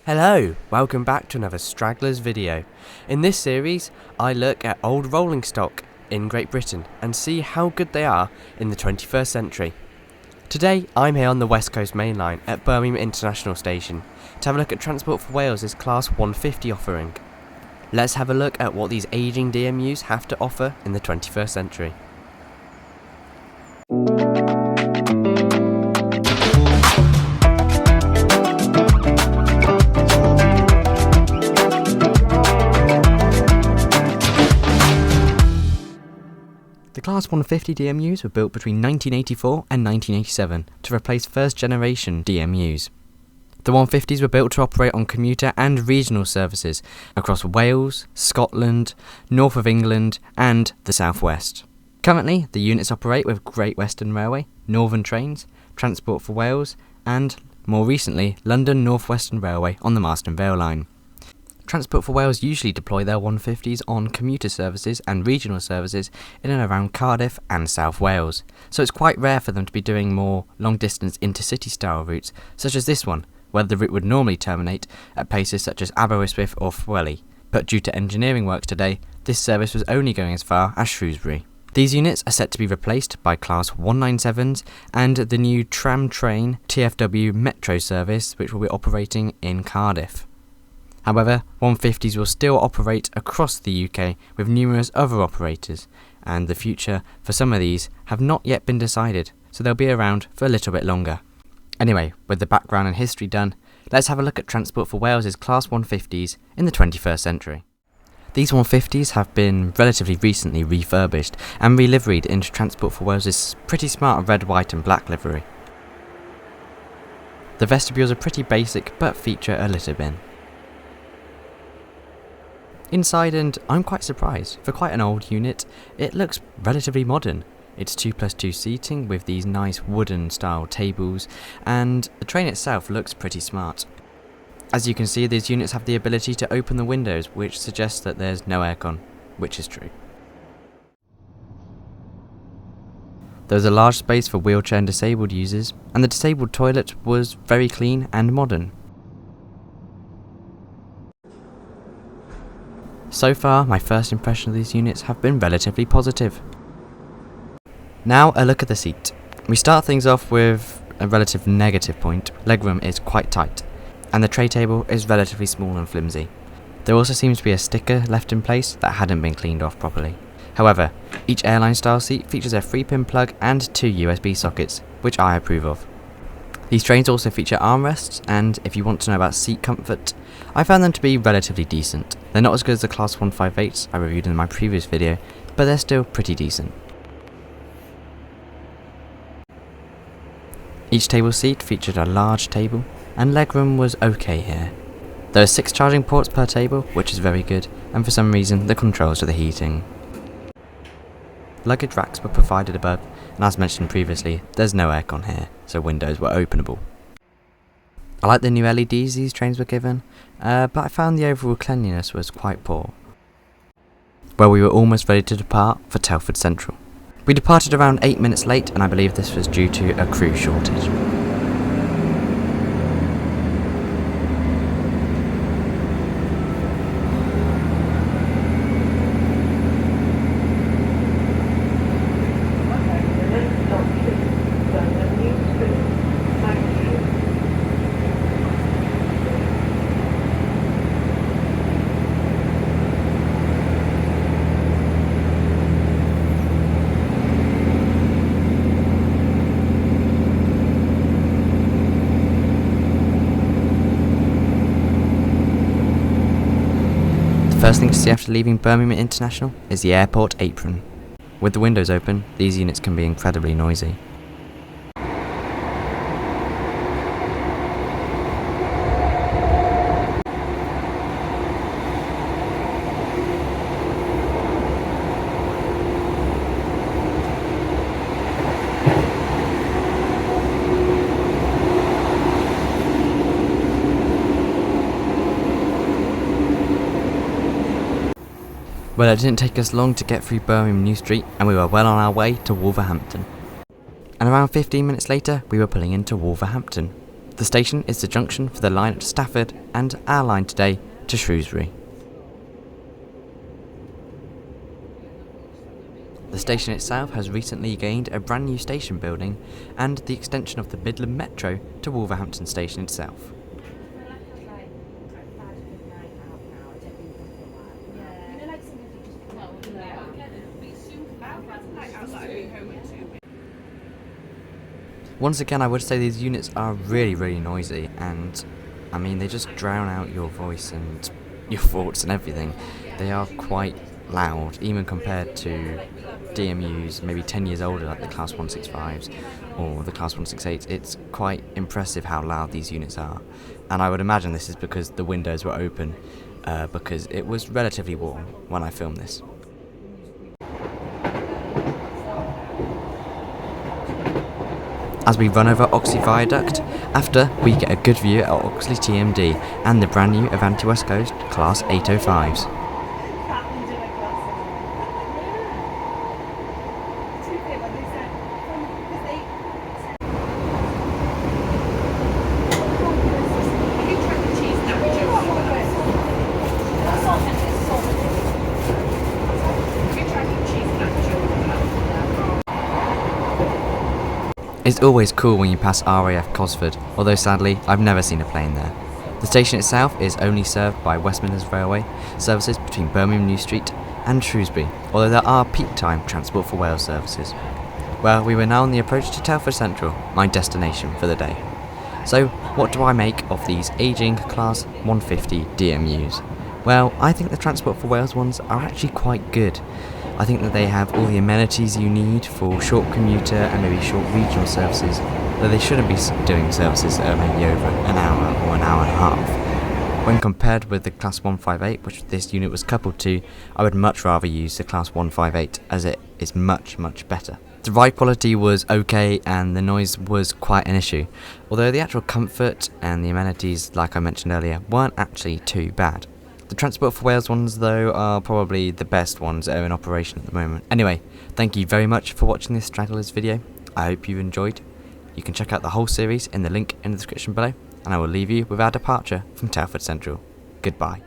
Hello, welcome back to another Stragglers video. In this series, I look at old rolling stock in Great Britain and see how good they are in the 21st century. Today, I'm here on the West Coast Main Line at Birmingham International Station to have a look at Transport for Wales' Class 150 offering. Let's have a look at what these ageing DMUs have to offer in the 21st century. The Class 150 DMUs were built between 1984 and 1987 to replace first-generation DMUs. The 150s were built to operate on commuter and regional services across Wales, Scotland, north of England and the southwest. Currently, the units operate with Great Western Railway, Northern Trains, Transport for Wales and, more recently, London North Western Railway on the Marston Rail Line. Transport for Wales usually deploy their 150s on commuter services and regional services in and around Cardiff and South Wales, so it's quite rare for them to be doing more long-distance intercity style routes, such as this one, where the route would normally terminate at places such as Aberystwyth or Llywelyn, but due to engineering works today, this service was only going as far as Shrewsbury. These units are set to be replaced by Class 197s and the new tram train TFW Metro service, which will be operating in Cardiff. However, 150s will still operate across the UK with numerous other operators, and the future for some of these have not yet been decided, so they'll be around for a little bit longer. Anyway, with the background and history done, let's have a look at Transport for Wales' Class 150s in the 21st century. These 150s have been relatively recently refurbished and reliveried into Transport for Wales' pretty smart red, white and black livery. The vestibules are pretty basic but feature a litter bin. Inside, and I'm quite surprised, for quite an old unit, it looks relatively modern. It's 2+2 seating with these nice wooden style tables, and the train itself looks pretty smart. As you can see, these units have the ability to open the windows, which suggests that there's no aircon, which is true. There's a large space for wheelchair and disabled users, and the disabled toilet was very clean and modern. So far, my first impression of these units have been relatively positive. Now a look at the seat. We start things off with a relative negative point. Legroom is quite tight, and the tray table is relatively small and flimsy. There also seems to be a sticker left in place that hadn't been cleaned off properly. However, each airline style seat features a 3-pin plug and 2 USB sockets, which I approve of. These trains also feature armrests, and if you want to know about seat comfort, I found them to be relatively decent. They're not as good as the Class 158s I reviewed in my previous video, but they're still pretty decent. Each table seat featured a large table, and legroom was okay here. There are 6 charging ports per table, which is very good, and for some reason the controls for the heating. Luggage racks were provided above, and as mentioned previously, there's no aircon here, so windows were openable. I like the new LEDs these trains were given, but I found the overall cleanliness was quite poor. Well, we were almost ready to depart for Telford Central. We departed around 8 minutes late, and I believe this was due to a crew shortage. First thing to see after leaving Birmingham International is the airport apron. With the windows open, these units can be incredibly noisy. Well, it didn't take us long to get through Birmingham New Street, and we were well on our way to Wolverhampton. And around 15 minutes later, we were pulling into Wolverhampton. The station is the junction for the line to Stafford and our line today to Shrewsbury. The station itself has recently gained a brand new station building and the extension of the Midland Metro to Wolverhampton Station itself. Once again, I would say these units are really noisy, and I mean they just drown out your voice and your thoughts and everything. They are quite loud, even compared to DMUs maybe 10 years older like the Class 165s or the Class 168s. It's quite impressive how loud these units are, and I would imagine this is because the windows were open, because it was relatively warm when I filmed this. As we run over Oxley Viaduct, after we get a good view at Oxley TMD and the brand new Avanti West Coast Class 805s. It's always cool when you pass RAF Cosford, although sadly I've never seen a plane there. The station itself is only served by West Midlands Railway services between Birmingham New Street and Shrewsbury, although there are peak time Transport for Wales services. Well, we were now on the approach to Telford Central, my destination for the day. So what do I make of these ageing Class 150 DMUs? Well, I think the Transport for Wales ones are actually quite good. I think that they have all the amenities you need for short commuter and maybe short regional services, though they shouldn't be doing services that are maybe over an hour or an hour and a half. When compared with the Class 158, which this unit was coupled to, I would much rather use the Class 158 as it is much better. The ride quality was okay and the noise was quite an issue, although the actual comfort and the amenities, like I mentioned earlier, weren't actually too bad. The Transport for Wales ones, though, are probably the best ones that are in operation at the moment. Anyway, thank you very much for watching this Stragglers video. I hope you've enjoyed. You can check out the whole series in the link in the description below, and I will leave you with our departure from Telford Central. Goodbye.